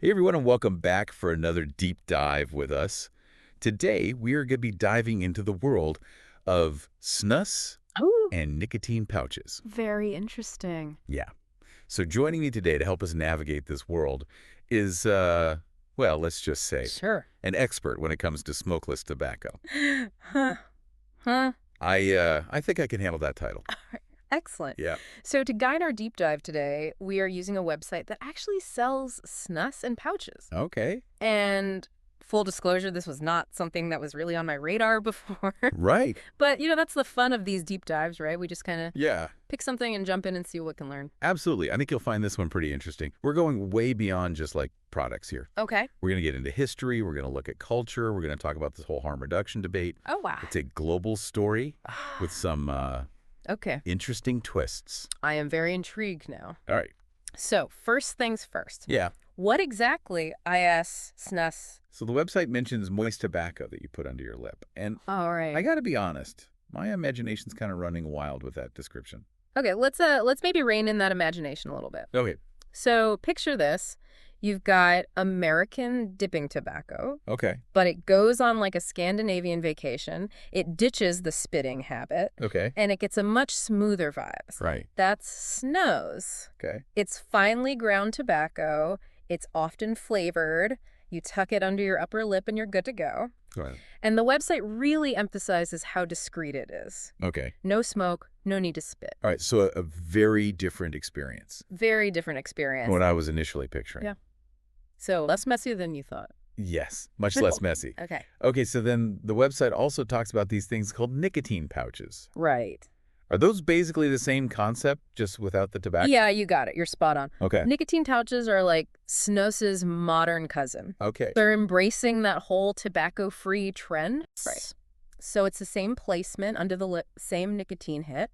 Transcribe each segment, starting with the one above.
Hey everyone, and welcome back for another deep dive with us. Today, we are going to be diving into the world of snus Oh, and nicotine pouches. very interesting. Yeah. So joining me today to help us navigate this world is, well, let's just say, Sure. an expert when it comes to smokeless tobacco. Huh. Huh. I think I can handle that title. Excellent. Yeah. So to guide our deep dive today, we are using a website that actually sells snus and pouches. Okay. And full disclosure, this was not something that was really on my radar before. Right. But, that's the fun of these deep dives, right? We just kind of Yeah. pick something and jump in and see what we can learn. Absolutely. I think you'll find this one pretty interesting. We're going way beyond just like products here. Okay. We're going to get into history. We're going to look at culture. We're going to talk about this whole harm reduction debate. Oh, wow. It's a global story with some Okay. interesting twists. I am very intrigued now. All right. So, first things first. Yeah. What exactly is snus? So the website mentions moist tobacco that you put under your lip. And All right. I got to be honest, my imagination's kind of running wild with that description. Okay, let's maybe rein in that imagination a little bit. Okay. So picture this. You've got American dipping tobacco, Okay. but it goes on like a Scandinavian vacation. It ditches the spitting habit, Okay. and it gets a much smoother vibe. Right. That's snus. Okay. It's finely ground tobacco. It's often flavored. You tuck it under your upper lip and you're good to go. Go ahead. And the website really emphasizes how discreet it is. Okay. No smoke, no need to spit. All right. So a very different experience Very different experience. from what I was initially picturing. Yeah. So less messy than you thought. Yes. Much less messy. Okay. Okay. So then the website also talks about these things called nicotine pouches. Right. Are those basically the same concept, just without the tobacco? Yeah, you got it. You're spot on. Okay. Nicotine pouches are like snus's modern cousin. Okay. They're embracing that whole tobacco-free trend. Right. So it's the same placement under the lip, same nicotine hit,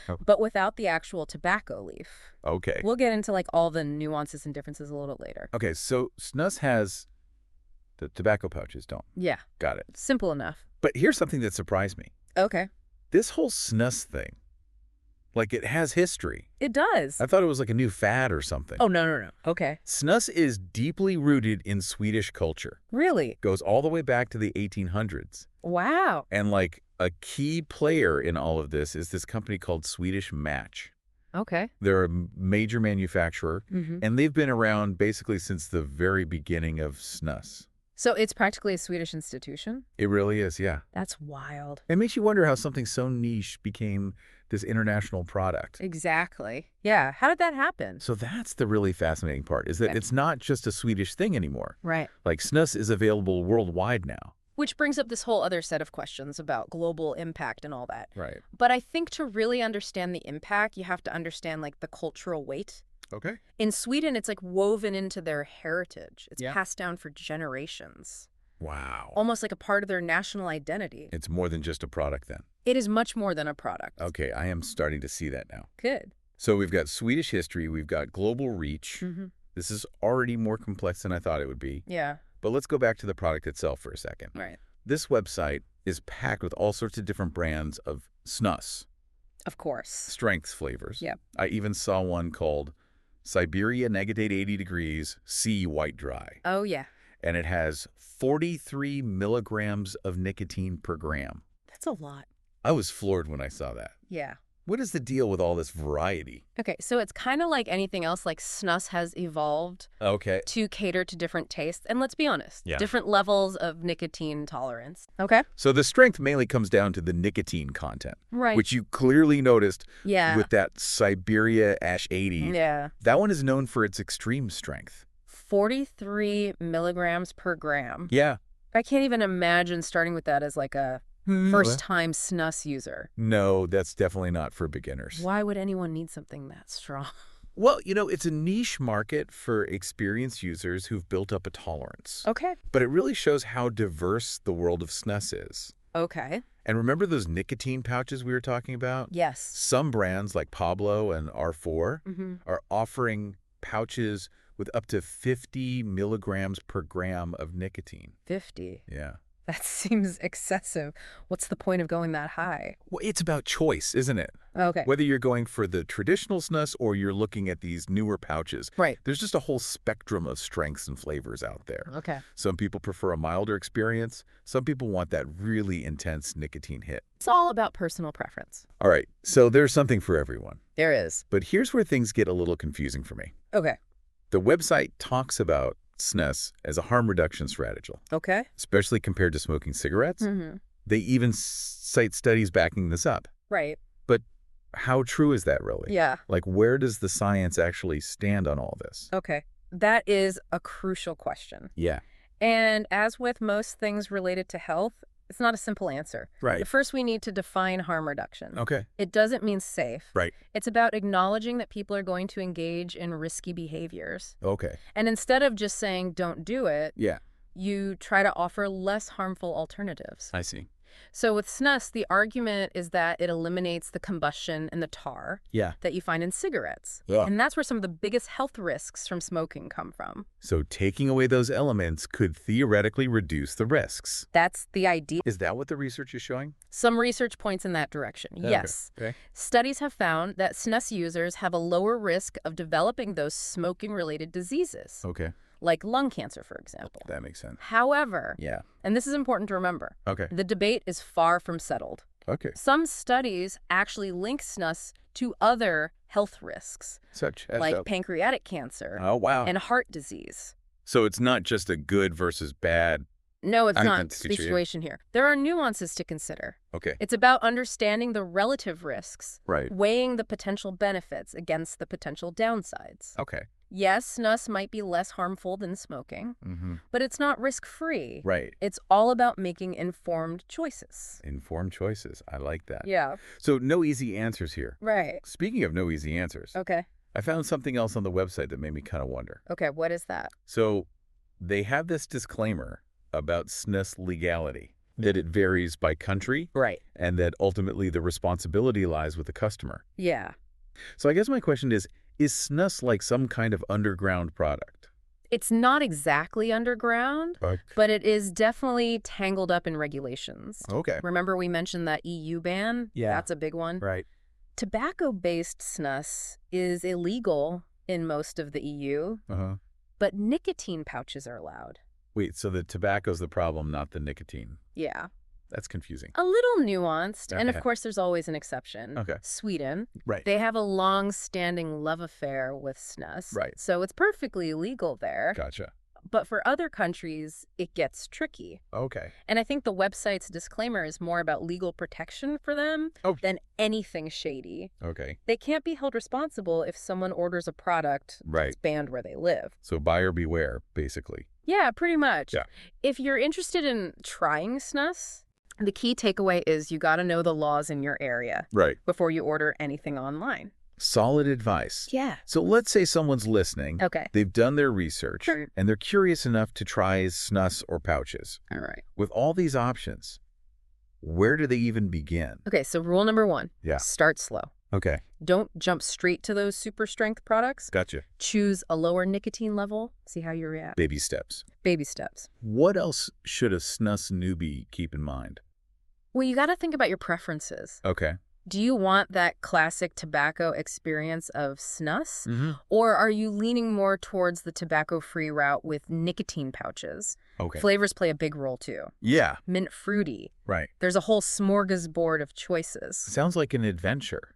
Oh. but without the actual tobacco leaf. Okay. We'll get into like all the nuances and differences a little later. Okay. So snus has the tobacco pouches don't. Yeah, Got it. simple enough. But here's something that surprised me. Okay. This whole snus thing, like it has history. It does. I thought it was like a new fad or something. Oh, no. Okay. Snus is deeply rooted in Swedish culture. Really? Goes all the way back to the 1800s. Wow. And like a key player in all of this is this company called Swedish Match. Okay. They're a major manufacturer, Mm-hmm. and they've been around basically since the very beginning of snus. So it's practically a Swedish institution? It really is, yeah. That's wild. It makes you wonder how something so niche became this international product. Exactly. Yeah. How did that happen? So that's the really fascinating part, is that Okay. it's not just a Swedish thing anymore. Right. Like snus is available worldwide now. Which brings up this whole other set of questions about global impact and all that. Right. But I think to really understand the impact, you have to understand like the cultural weight. Okay. In Sweden, it's like woven into their heritage. It's Yeah. passed down for generations, Wow. almost like a part of their national identity. It's more than just a product then. It is much more than a product. Okay, I am starting to see that now. Good. So we've got Swedish history, we've got global reach. Mm-hmm. This is already more complex than I thought it would be. Yeah. But let's go back to the product itself for a second. Right. This website is packed with all sorts of different brands of snus, Of course. strengths flavors. Yep. I even saw one called Siberia Negative 80 Degrees Sea White Dry. Oh, yeah. And it has 43 milligrams of nicotine per gram. That's a lot. I was floored when I saw that. Yeah. What is the deal with all this variety? Okay, so it's kind of like anything else, like snus has evolved Okay. to cater to different tastes. And let's be honest, Yeah. different levels of nicotine tolerance. Okay? So the strength mainly comes down to the nicotine content, Right. which you clearly noticed Yeah. with that Siberia Ash 80. Yeah. That one is known for its extreme strength. 43 milligrams per gram. Yeah. I can't even imagine starting with that as like a first-time snus user. No, that's definitely not for beginners. Why would anyone need something that strong? Well, it's a niche market for experienced users who've built up a tolerance. Okay. But it really shows how diverse the world of snus is. Okay. And remember those nicotine pouches we were talking about? Yes. Some brands like Pablo and R4 Mm-hmm. are offering pouches with up to 50 milligrams per gram of nicotine. 50. Yeah. That seems excessive. What's the point of going that high? Well, it's about choice, isn't it? Okay. Whether you're going for the traditional snus or you're looking at these newer pouches, Right. there's just a whole spectrum of strengths and flavors out there. Okay. Some people prefer a milder experience. Some people want that really intense nicotine hit. It's all about personal preference. All right, so there's something for everyone. There is. But here's where things get a little confusing for me. Okay. The website talks about snus as a harm reduction strategy, Okay. especially compared to smoking cigarettes. Mm-hmm. They even cite studies backing this up. Right. But how true is that really? Yeah. Like, where does the science actually stand on all this? Okay. That is a crucial question. Yeah. And as with most things related to health, it's not a simple answer. Right. First, we need to define harm reduction. Okay. It doesn't mean safe. Right. It's about acknowledging that people are going to engage in risky behaviors. Okay. And instead of just saying, don't do it, Yeah. you try to offer less harmful alternatives. I see. So with snus, the argument is that it eliminates the combustion and the tar Yeah. that you find in cigarettes. Yeah. And that's where some of the biggest health risks from smoking come from. So taking away those elements could theoretically reduce the risks. That's the idea. Is that what the research is showing? Some research points in that direction, Okay. yes. Okay. Studies have found that snus users have a lower risk of developing those smoking-related diseases, Okay. like lung cancer, for example. That makes sense. However, Yeah. and this is important to remember, Okay. the debate is far from settled. Okay. Some studies actually link snus to other health risks, Such as like pancreatic cancer Oh, wow. and heart disease. So it's not just a good versus bad. No, it's I not can the see you. situation here. There are nuances to consider. Okay. It's about understanding the relative risks, Right. weighing the potential benefits against the potential downsides. Okay. Yes, snus might be less harmful than smoking, Mm-hmm. but it's not risk-free. Right. It's all about making informed choices. Informed choices. I like that. Yeah, So no easy answers here. right. Speaking of no easy answers, Okay. I found something else on the website that made me kind of wonder. Okay, what is that? So they have this disclaimer about snus legality, that it varies by country Right. and that ultimately the responsibility lies with the customer. Yeah. So I guess my question is snus like some kind of underground product? It's not exactly underground, Okay. but it is definitely tangled up in regulations. Okay. Remember we mentioned that EU ban? Yeah. That's a big one. Right. Tobacco-based snus is illegal in most of the EU, Uh-huh. but nicotine pouches are allowed. Wait, so the tobacco's the problem, not the nicotine. Yeah. That's confusing. A little nuanced, and of Okay. course there's always an exception. Okay. Sweden. Right. They have a long-standing love affair with snus. Right. So it's perfectly legal there. Gotcha. But for other countries, it gets tricky. Okay. And I think the website's disclaimer is more about legal protection for them Oh. than anything shady. Okay. They can't be held responsible if someone orders a product Right. that's banned where they live. So buyer beware, basically. Yeah, pretty much. Yeah. If you're interested in trying snus, the key takeaway is you got to know the laws in your area Right. before you order anything online. Solid advice. Yeah. So let's say someone's listening. Okay. They've done their research, Sure. and they're curious enough to try snus or pouches. All right. With all these options, where do they even begin? Okay, so rule number 1. Yeah. Start slow. Okay. Don't jump straight to those super strength products. Gotcha. Choose a lower nicotine level. See how you react. Baby steps. Baby steps. What else should a snus newbie keep in mind? Well, you got to think about your preferences. Okay. Do you want that classic tobacco experience of snus? Mm-hmm. Or are you leaning more towards the tobacco-free route with nicotine pouches? Okay. Flavors play a big role too. Yeah. Mint fruity. Right. There's a whole smorgasbord of choices. Sounds like an adventure,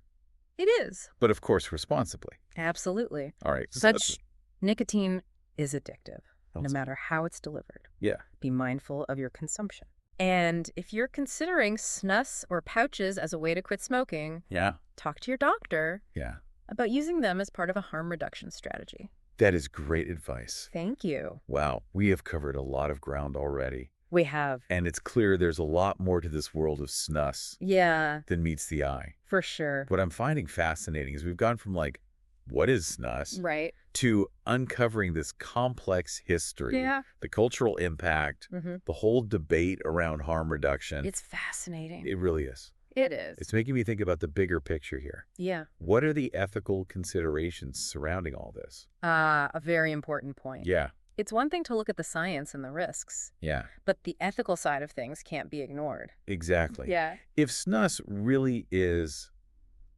It is. but of course responsibly. Absolutely. All right. Such nicotine is addictive, no Sounds- matter how it's delivered. Yeah. Be mindful of your consumption. And if you're considering snus or pouches as a way to quit smoking, Yeah. talk to your doctor Yeah. about using them as part of a harm reduction strategy. That is great advice. Thank you. Wow. We have covered a lot of ground already. We have. And it's clear there's a lot more to this world of snus Yeah, than meets the eye. for sure. What I'm finding fascinating is we've gone from like, what is snus? Right. To uncovering this complex history, Yeah. the cultural impact, Mm-hmm. the whole debate around harm reduction. It's fascinating. It really is. It is. It's making me think about the bigger picture here. Yeah. What are the ethical considerations surrounding all this? A very important point. Yeah. It's one thing to look at the science and the risks, Yeah, but the ethical side of things can't be ignored. exactly. Yeah. If snus really is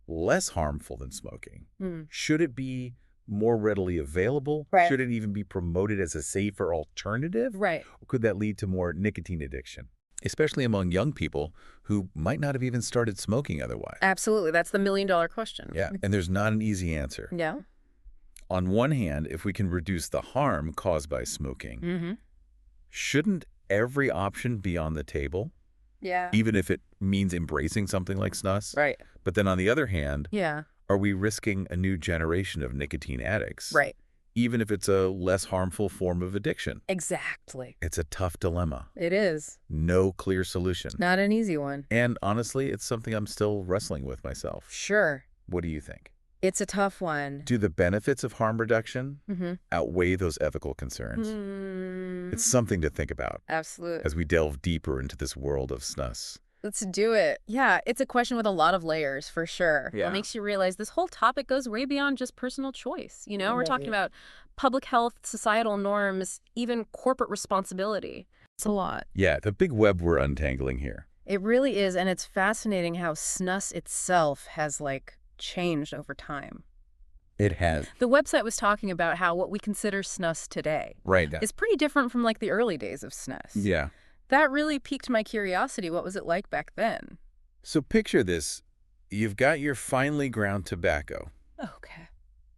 less harmful than smoking, Mm. should it be more readily available? Right. Should it even be promoted as a safer alternative? Right. Or could that lead to more nicotine addiction, especially among young people who might not have even started smoking otherwise? Absolutely. That's the million-dollar question. Yeah, and there's not an easy answer. Yeah. On one hand, if we can reduce the harm caused by smoking, Mm-hmm. shouldn't every option be on the table, Yeah. even if it means embracing something like snus? Right. But then on the other hand, Yeah. are we risking a new generation of nicotine addicts? Right. Even if it's a less harmful form of addiction? Exactly. It's a tough dilemma. It is. No clear solution. Not an easy one. And honestly, it's something I'm still wrestling with myself. Sure. What do you think? It's a tough one. Do the benefits of harm reduction Mm-hmm. outweigh those ethical concerns? It's something to think about Absolutely. as we delve deeper into this world of snus. Let's do it. Yeah, it's a question with a lot of layers, for sure. Yeah. It makes you realize this whole topic goes way beyond just personal choice. We're talking Right. about public health, societal norms, even corporate responsibility. It's a lot. Yeah, the big web we're untangling here. It really is, and it's fascinating how snus itself has, changed over time. It has. The website was talking about how what we consider snus today Right. is pretty different from, the early days of snus. Yeah. That really piqued my curiosity. What was it like back then? So picture this. You've got your finely ground tobacco, Okay.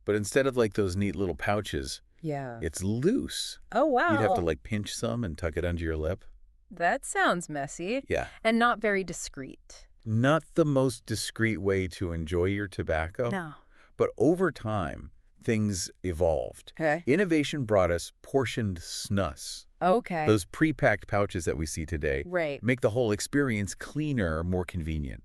but instead of those neat little pouches, Yeah. it's loose. Oh, wow. You'd have to pinch some and tuck it under your lip. That sounds messy Yeah. and not very discreet. Not the most discreet way to enjoy your tobacco. No. But over time, things evolved. Okay. Innovation brought us portioned snus. Okay. Those pre-packed pouches that we see today Right. make the whole experience cleaner, more convenient.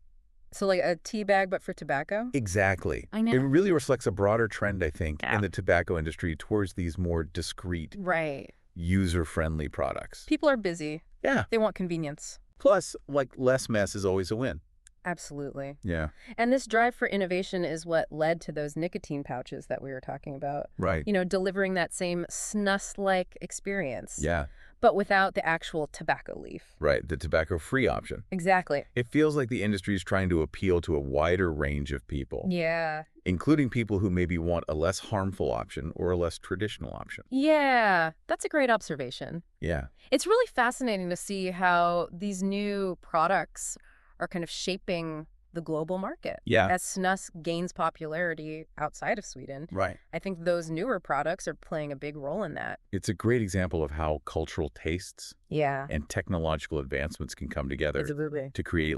So like a tea bag, but for tobacco? Exactly. I know. It really reflects a broader trend, I think, Yeah. in the tobacco industry towards these more discreet, Right. user-friendly products. People are busy. Yeah. They want convenience. Plus, less mess is always a win. Absolutely. Yeah. And this drive for innovation is what led to those nicotine pouches that we were talking about. Right. Delivering that same snus-like experience. Yeah. But without the actual tobacco leaf. Right. The tobacco-free option. Exactly. It feels like the industry is trying to appeal to a wider range of people, Yeah. including people who maybe want a less harmful option or a less traditional option. Yeah. That's a great observation. Yeah. It's really fascinating to see how these new products are kind of shaping the global market. Yeah. As snus gains popularity outside of Sweden, Right. I think those newer products are playing a big role in that. It's a great example of how cultural tastes Yeah. and technological advancements can come together Absolutely. to create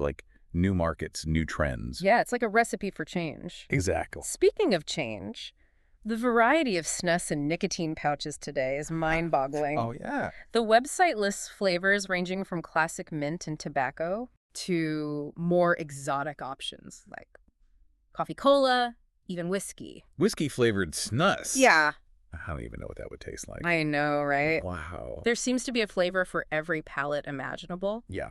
new markets, new trends. Yeah, it's like a recipe for change. Exactly. Speaking of change, the variety of snus and nicotine pouches today is mind-boggling. Oh, yeah. The website lists flavors ranging from classic mint and tobacco to more exotic options like coffee cola, even whiskey. Whiskey-flavored snus. Yeah. I don't even know what that would taste like. I know, right? Wow. There seems to be a flavor for every palate imaginable. Yeah.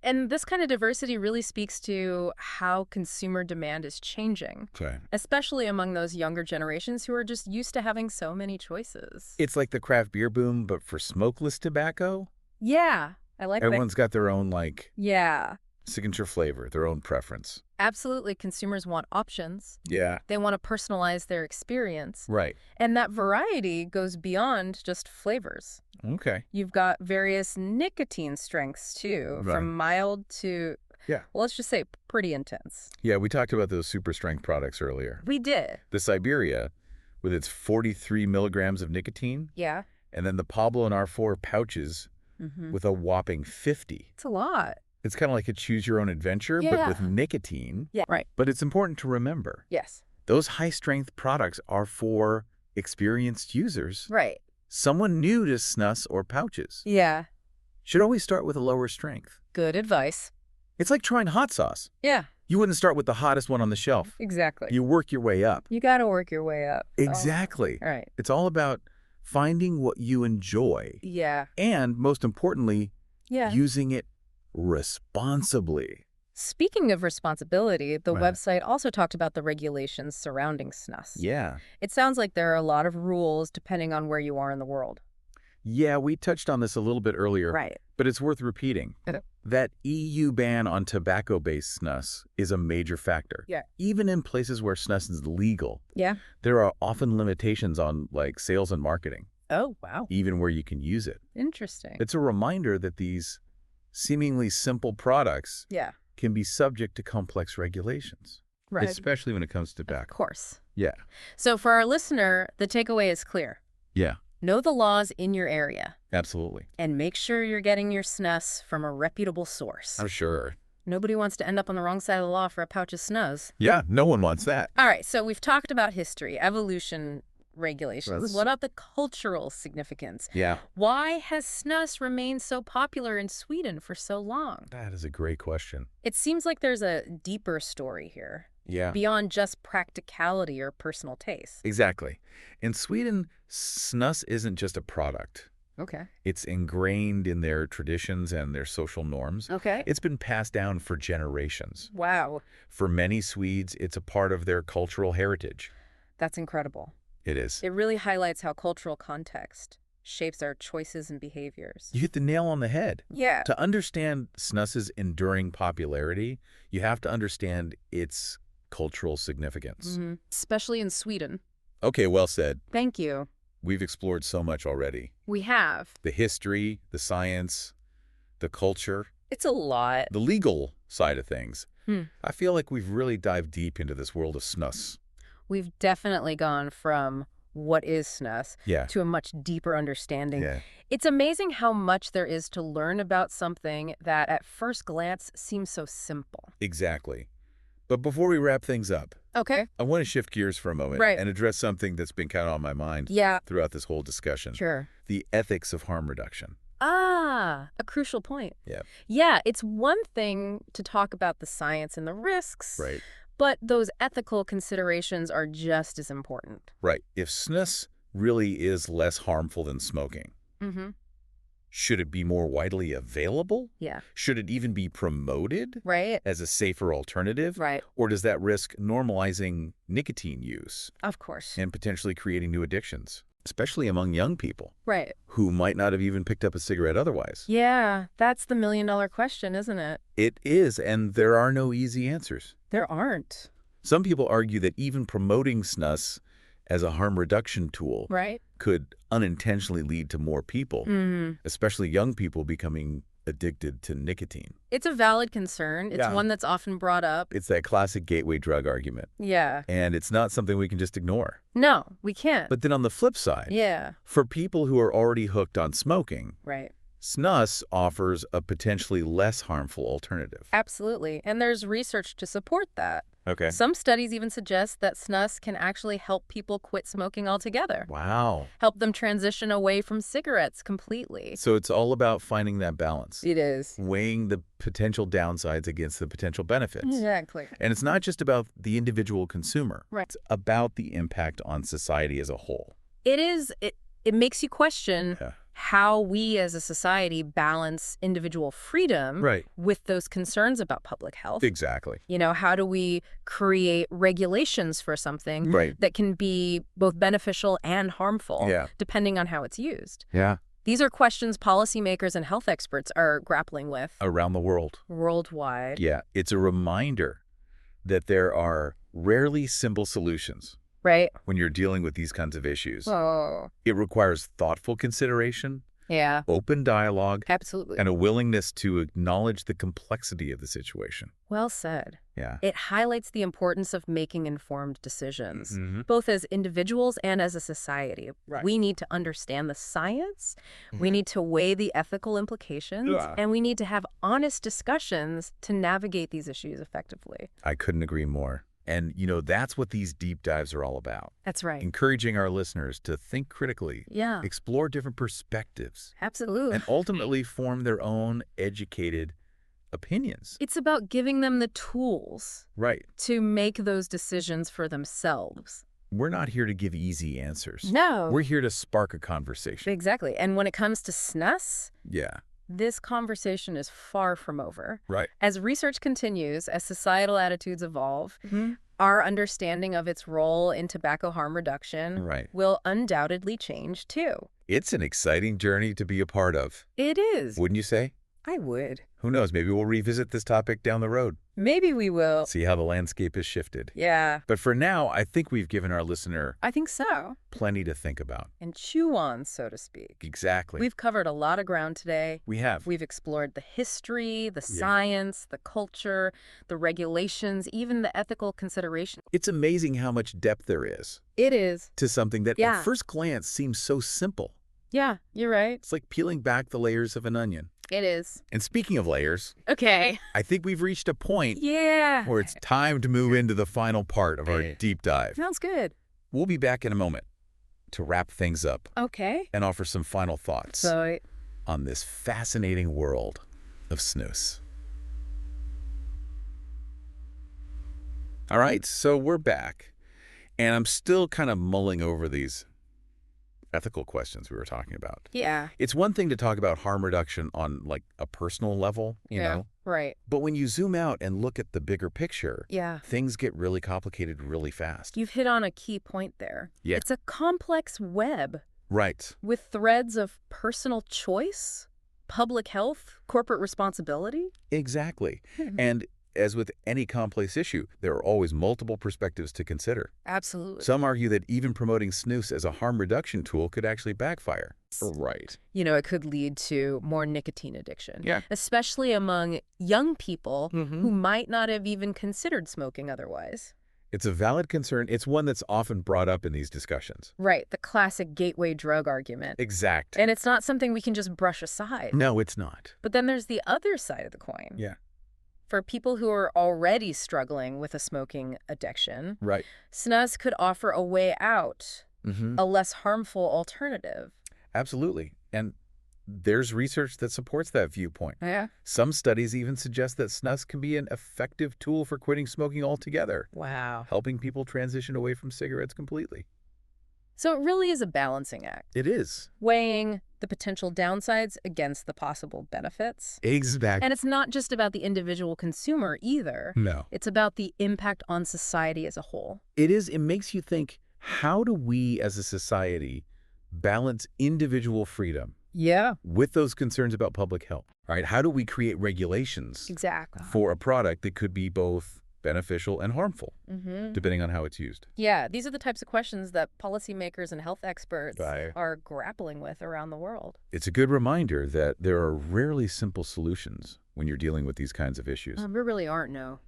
And this kind of diversity really speaks to how consumer demand is changing, Okay. especially among those younger generations who are just used to having so many choices. It's like the craft beer boom, but for smokeless tobacco. Yeah, I like that. Everyone's got their own Yeah, signature flavor, their own preference. absolutely. Consumers want options. Yeah. They want to personalize their experience. Right. And that variety goes beyond just flavors. Okay. You've got various nicotine strengths, too, Right. from mild to, Yeah. well, let's just say pretty intense. Yeah, we talked about those super strength products earlier. We did. The Siberia, with its 43 milligrams of nicotine, Yeah. and then the Pablo and R4 pouches Mm-hmm. with a whopping 50. It's a lot. It's kind of like a choose-your-own-adventure, but Yeah. with nicotine. Yeah. Right. But it's important to remember, Yes. those high-strength products are for experienced users. Right. Someone new to snus or pouches Yeah. should always start with a lower strength. Good advice. It's like trying hot sauce. Yeah, You wouldn't start with the hottest one on the shelf. exactly. You work your way up. You got to work your way up. Exactly. All right. It's all about finding what you enjoy Yeah. and, most importantly, Yeah. using it responsibly. Speaking of responsibility, the Right. website also talked about the regulations surrounding snus. Yeah. It sounds like there are a lot of rules depending on where you are in the world. Yeah, we touched on this a little bit earlier, Right. but it's worth repeating. Okay. That EU ban on tobacco-based snus is a major factor. Yeah. Even in places where snus is legal, Yeah. there are often limitations on like sales and marketing, Oh, wow. even where you can use it. Interesting. It's a reminder that these seemingly simple products Yeah. can be subject to complex regulations, Right. especially when it comes to Of tobacco. course. Yeah. So for our listener, the takeaway is clear. Yeah, Know the laws in your area absolutely. and make sure you're getting your snus from a reputable source. I'm sure. Nobody wants to end up on the wrong side of the law for a pouch of snus. Yeah, no one wants that. All right, so we've talked about history, evolution, regulations. Well, What about the cultural significance? Yeah. Why has snus remained so popular in Sweden for so long? That is a great question. It seems like there's a deeper story here, Yeah. beyond just practicality or personal taste. Exactly. In Sweden, snus isn't just a product. Okay. It's ingrained in their traditions and their social norms. Okay. It's been passed down for generations. Wow, For many Swedes, it's a part of their cultural heritage. that's incredible. It is. It really highlights how cultural context shapes our choices and behaviors. You hit the nail on the head. Yeah. To understand snus's enduring popularity, you have to understand its cultural significance. Especially in Sweden. Okay, well said. Thank you. We've explored so much already. We have. The history, the science, the culture, It's a lot. the legal side of things. Hmm. I feel like we've really dived deep into this world of snus. We've definitely gone from what is snus Yeah. to a much deeper understanding. Yeah. It's amazing how much there is to learn about something that at first glance seems so simple. Exactly. But before we wrap things up, Okay. I want to shift gears for a moment Right. and address something that's been kind of on my mind Yeah. throughout this whole discussion. Sure. The ethics of harm reduction. Ah, a crucial point. Yeah. Yeah, it's one thing to talk about the science and the risks, Right. but those ethical considerations are just as important. Right. If snus really is less harmful than smoking, Mm-hmm. should it be more widely available? Yeah. Should it even be promoted Right? as a safer alternative? Right. Or does that risk normalizing nicotine use Of course. and potentially creating new addictions, especially among young people Right. who might not have even picked up a cigarette otherwise? Yeah, that's the million-dollar question, isn't it? It is, and there are no easy answers. There aren't. Some people argue that even promoting snus as a harm reduction tool Right? could unintentionally lead to more people, especially young people, becoming addicted to nicotine. It's a valid concern. It's Yeah. one that's often brought up. It's that classic gateway drug argument, Yeah. and it's not something we can just ignore. No, we can't. But then on the flip side, Yeah. for people who are already hooked on smoking, Right. snus offers a potentially less harmful alternative. Absolutely. And there's research to support that. Okay. Some studies even suggest that snus can actually help people quit smoking altogether. Wow. Help them transition away from cigarettes completely. So it's all about finding that balance, It is. weighing the potential downsides against the potential benefits. Exactly. And it's not just about the individual consumer. Right. It's about the impact on society as a whole. It is. It makes you question Yeah. how we as a society balance individual freedom Right. with those concerns about public health. Exactly. You know, how do we create regulations for something Right. that can be both beneficial and harmful, Yeah. depending on how it's used? Yeah. These are questions policymakers and health experts are grappling with Around the world. worldwide. Yeah. It's a reminder that there are rarely simple solutions Right? when you're dealing with these kinds of issues. Oh, It requires thoughtful consideration, yeah, open dialogue, absolutely. and a willingness to acknowledge the complexity of the situation. Well said. Yeah. It highlights the importance of making informed decisions, Mhm. both as individuals and as a society. Right. We need to understand the science, we need to weigh the ethical implications, Yeah. and we need to have honest discussions to navigate these issues effectively. I couldn't agree more. And, that's what these deep dives are all about. That's right. Encouraging our listeners to think critically, Yeah, explore different perspectives, absolutely. and ultimately form their own educated opinions. It's about giving them the tools Right. to make those decisions for themselves. We're not here to give easy answers. No. We're here to spark a conversation. Exactly. And when it comes to snus, Yeah. this conversation is far from over. Right. As research continues, as societal attitudes evolve, our understanding of its role in tobacco harm reduction Right. will undoubtedly change too. It's an exciting journey to be a part of, It is. wouldn't you say? I would. Who knows, maybe we'll revisit this topic down the road, Maybe we will. see how the landscape has shifted. Yeah, But for now, I think we've given our listener I think so. plenty to think about. And chew on, so to speak. Exactly. We've covered a lot of ground today. We have. We've explored the history, the Yeah. science, the culture, the regulations, even the ethical consideration. It's amazing how much depth there is It is. to something that Yeah. at first glance seems so simple. Yeah, you're right. It's like peeling back the layers of an onion. It is. And speaking of layers, Okay. I think we've reached a point Yeah. where it's time to move into the final part of our deep dive. Sounds good. We'll be back in a moment to wrap things up Okay. and offer some final thoughts So, on this fascinating world of snus. All right, so we're back, and I'm still kind of mulling over these ethical questions we were talking about. yeah. It's one thing to talk about harm reduction on like a personal level, you know, Right. but when you zoom out and look at the bigger picture, Yeah. things get really complicated really fast. You've hit on a key point there. Yeah. It's a complex web Right. with threads of personal choice, public health, corporate responsibility. Exactly. And as with any complex issue, there are always multiple perspectives to consider. Absolutely. Some argue that even promoting snus as a harm reduction tool could actually backfire. Right. You know, it could lead to more nicotine addiction. Yeah. Especially among young people Mhm. who might not have even considered smoking otherwise. It's a valid concern. It's one that's often brought up in these discussions. Right. The classic gateway drug argument. Exact. And it's not something we can just brush aside. No, it's not. But then there's the other side of the coin. Yeah. For people who are already struggling with a smoking addiction, Right. snus could offer a way out, Mm-hmm. a less harmful alternative. Absolutely. And there's research that supports that viewpoint. Yeah. Some studies even suggest that snus can be an effective tool for quitting smoking altogether, Wow. helping people transition away from cigarettes completely. So it really is a balancing act, It is. weighing the potential downsides against the possible benefits. Exactly. And it's not just about the individual consumer either. No. It's about the impact on society as a whole. It is. It makes you think, how do we as a society balance individual freedom Yeah. with those concerns about public health? Right? How do we create regulations Exactly. for a product that could be both beneficial and harmful, Mm-hmm. depending on how it's used? Yeah, these are the types of questions that policymakers and health experts Right. are grappling with around the world. It's a good reminder that there are rarely simple solutions when you're dealing with these kinds of issues. There really aren't, no.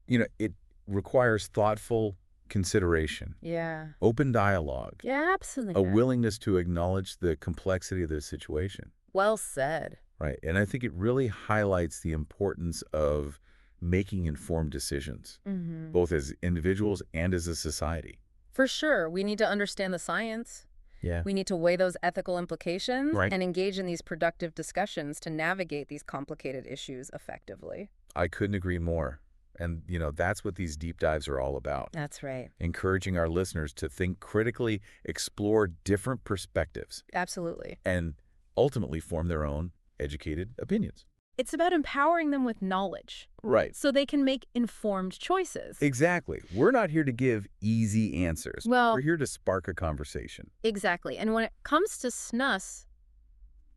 You know, it requires thoughtful consideration, Yeah. open dialogue, Yeah, a absolutely. willingness to acknowledge the complexity of the situation. Well said. Right. And I think it really highlights the importance of making informed decisions, Mm-hmm. both as individuals and as a society. For sure, we need to understand the science. Yeah. We need to weigh those ethical implications Right. and engage in these productive discussions to navigate these complicated issues effectively. I couldn't agree more. And, you know, that's what these deep dives are all about. That's right. Encouraging our listeners to think critically, explore different perspectives, Absolutely. and ultimately form their own educated opinions. It's about empowering them with knowledge Right. so they can make informed choices. Exactly. We're not here to give easy answers. Well- we're here to spark a conversation. Exactly. And when it comes to snus,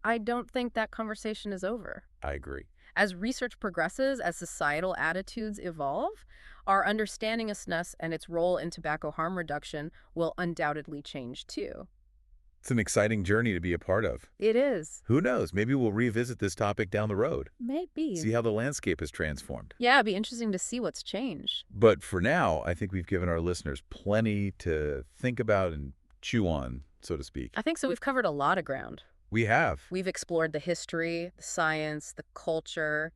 I don't think that conversation is over. I agree. As research progresses, as societal attitudes evolve, our understanding of snus and its role in tobacco harm reduction will undoubtedly change too. It's an exciting journey to be a part of. It is. Who knows? Maybe we'll revisit this topic down the road. Maybe. See how the landscape has transformed. Yeah, it'd be interesting to see what's changed. But for now, I think we've given our listeners plenty to think about and chew on, so to speak. I think so. We've covered a lot of ground. We have. We've explored the history, the science, the culture,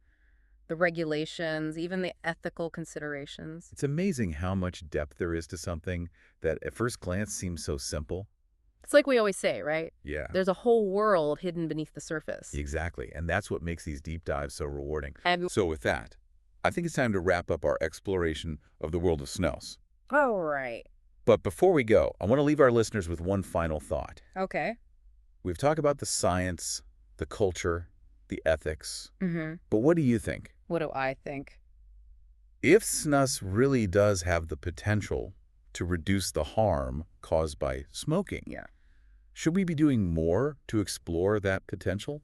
the regulations, even the ethical considerations. It's amazing how much depth there is to something that at first glance seems so simple. It's like we always say, right? Yeah, There's a whole world hidden beneath the surface. exactly. And that's what makes these deep dives so rewarding. And So with that, I think it's time to wrap up our exploration of the world of snus. all right. But before we go, I want to leave our listeners with one final thought. Okay. We've talked about the science, the culture, the ethics. Mm-hmm. But what do you think? What do I think? If snus really does have the potential to reduce the harm caused by smoking, Yeah. Should we be doing more to explore that potential?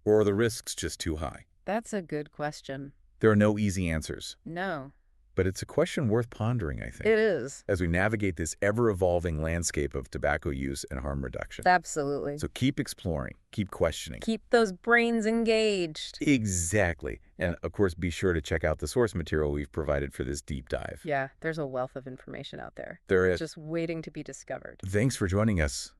Or are the risks just too high? That's a good question. There are no easy answers, No, but it's a question worth pondering, I think, it is. as we navigate this ever-evolving landscape of tobacco use and harm reduction. Absolutely. So keep exploring, keep questioning. Keep those brains engaged. Exactly. And of course, be sure to check out the source material we've provided for this deep dive. Yeah, there's a wealth of information out there. There is. Just waiting to be discovered. Thanks for joining us.